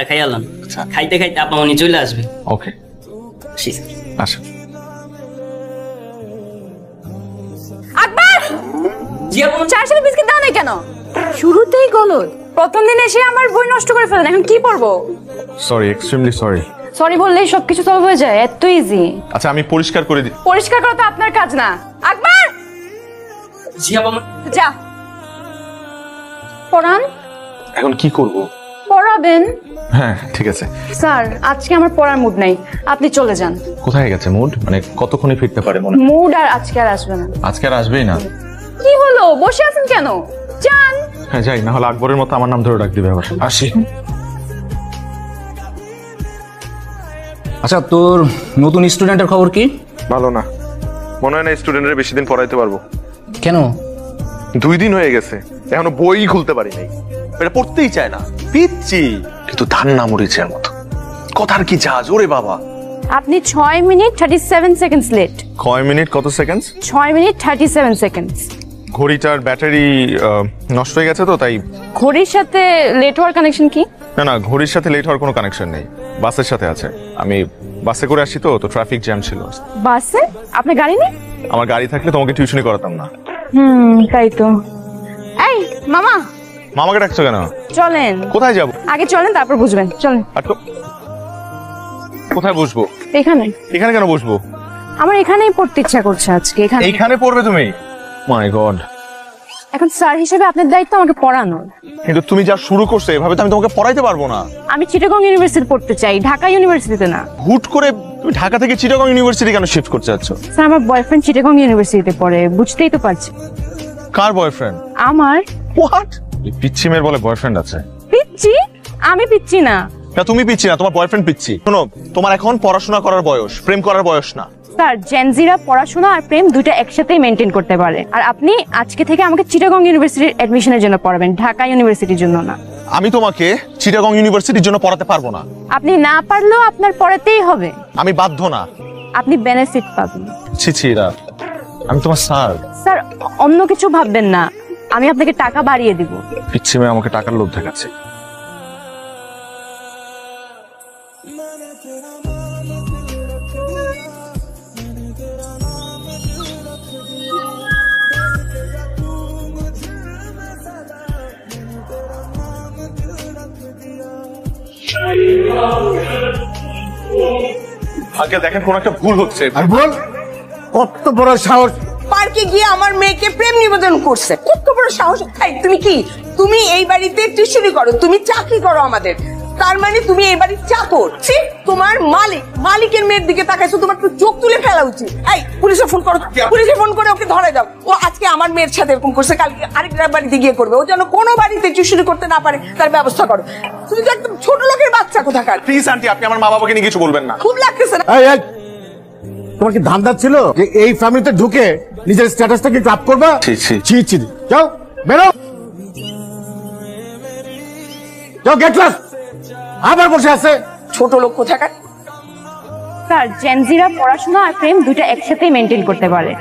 খাইয়ালাম। খাইতে খাইতে আপা উনি চলে আসবে। ওকে আচ্ছা। আকবর জি আপু। চার সাথে বিস্কিট দাও না কেন? শুরুতেই গলদ। প্রথম দিন এসে আমার বই নষ্ট করে ফেলেন, এখন কি পড়বো? Sorry, extremely sorry. সরি বললেই সবকিছু সলভ হয়ে যায়, এত ইজি। আচ্ছা আমি পরিষ্কার করে দিই। পরিষ্কার করা তো আপনার কাজ না। আকবর জি আপু। যা পড়ান। এখন কি করব? পড়াবেন। হ্যাঁ ঠিক আছে। স্যার আজকে আমার পড়ার মুড নাই, আপনি চলে যান। কোথায় গেছে মুড? মানে কতক্ষণে ফিরতে পারে মনে? মুড আর আজকে আর আসবে না। আজকে আর আসবেই না? কি হলো, বসে আছেন কেন? যান। হ্যাঁ যাই, না হলে আকবরের মতো আমার নাম ধরে ডাক দিবে আবার। আসি। আচ্ছা তোর নতুন স্টুডেন্টের খবর কি? ভালো না, মনে হয় না স্টুডেন্টের বেশি দিন পড়াইতে পারবো। কেন? 2 দিন হয়ে গেছে, এখনো বই খুলতে পারি নাই। এটা পড়তেই চায় না, পিচ্ছি কিন্তু ধান না মরিচের মতো। কথার কি জাজ ওরে বাবা। আপনি 6 মিনিট 37 সেকেন্ডস লেট। কয় মিনিট কত সেকেন্ডস? 6 minute 37 seconds. ঘড়িটার ব্যাটারি নষ্ট হয়ে গেছে তো তাই। ঘড়ির সাথে লেট হওয়ার কানেকশন কি? না না, ঘড়ির সাথে লেট হওয়ার কোনো কানেকশন নেই, বাসের সাথে আছে। আমি বাসে করে আসি তো ট্রাফিক জ্যাম ছিল। বাসে? আপনার গাড়ি নেই? আমার গাড়ি থাকলে তোমাকে টিউশনি করাতাম না। তাই তো। এই মামা। মামাকে ডাকছো কেন? চলেন। কোথায় যাব? আগে চলেন তারপর বুঝবেন, চলেন। কোথায় বসবো? এখানে। এখানে কেন বসবো? আমার এখানেই পড়তে ইচ্ছা করছে আজকে। এখানে। এইখানে পড়বে তুমি? মাই গড। এখন স্যার হিসেবে আপনার দায়িত্ব আমাকে পড়ানোর। কিন্তু তুমি যা শুরু করছো এভাবে তো আমি তোমাকে পড়াইতে পারবো না। আমি চিটাগং ইউনিভার্সিটি পড়তে চাই, ঢাকা ইউনিভার্সিটিতে না। হুট করে তুমি ঢাকা থেকে চিটাগং ইউনিভার্সিটি কেন শিফট করতে যাচ্ছ? স্যার আমার বয়ফ্রেন্ড চিটাগং ইউনিভার্সিটিতে পড়ে, বুঝতেই তো পারছি। কার বয়ফ্রেন্ড? আমার। হোয়াট? পিচ্ছি মেয়ের বলে বয়ফ্রেন্ড আছে? পিচ্ছি? আমি পিচ্ছি না। না তুমি পিচ্ছি না, তোমার বয়ফ্রেন্ড পিচ্ছি। শোনো, তোমার এখন পড়াশোনা করার বয়স, প্রেম করার বয়স না। স্যার জেনজিরা পড়াশোনা আর প্রেম দুইটা একসাথেই মেনটেন করতে পারে। আর আপনি আজকে থেকে আমাকে চিটাগং ইউনিভার্সিটির অ্যাডমিশনের জন্য পড়াবেন, ঢাকা ইউনিভার্সিটির জন্য না। আমি তোমাকে চিটাগং ইউনিভার্সিটির জন্য পড়াতে পারবো না। আপনি না পারলেও আপনার পড়াতেই হবে। আমি বাধ্য না। আপনি বেনিফিট পাবেন। ছি রা, আমি তোমার স্যার। স্যার অন্য কিছু ভাববেন না, আমি আপনাকে টাকা বাড়িয়ে দিব। পিচ্ছি মেয়ে আমাকে টাকার লোভ দেখাচ্ছে। আগে দেখেন কোন একটা ভুল হচ্ছে। আর বল, কত বড় সাহস! পার্কে গিয়ে আমার মেয়েকে প্রেম নিবেদন করছে, কত বড় সাহস! তুমি কি, তুমি এই বাড়িতে টিউশনি করো, তুমি চাকরি করো আমাদের, তার মানে তুমি এই বাড়ির চাকর। তোমার মালিকের মেয়ের দিকে তাকাইছো, তোমার তো চোখ তুলে ফেলা উচিত। এই পুলিশে ফোন করো, পুলিশে ফোন করে ওকে ধরে দাও। ও আজকে আমার মেয়ের সাথে এরকম করছে, কালকে আরেকটা বাড়িতে গিয়ে করবে। ও যেন কোনো বাড়িতে টিউশনি করতে না পারে তার ব্যবস্থা করো। তুমি তো একদম ছোট লোকের বাচ্চা কোথাকার। প্লিজ আন্টি, আপনি আমার মা বাবাকে নিয়ে কিছু বলবেন না। খুব লাগতেছে না? এই তোমার কি ধান্দা ছিল যে এই ফ্যামিলিতে ঢুকে নিজের স্ট্যাটাসটাকে আপ করবা? ছি ছি, যাও বেরো, যাও গেট লস। আবার বসে আছে ছোট লোক কোথাকার। স্যার জেনজিরা পড়াশোনা আর প্রেম দুইটা একসাথেই মেনটেন করতে পারে।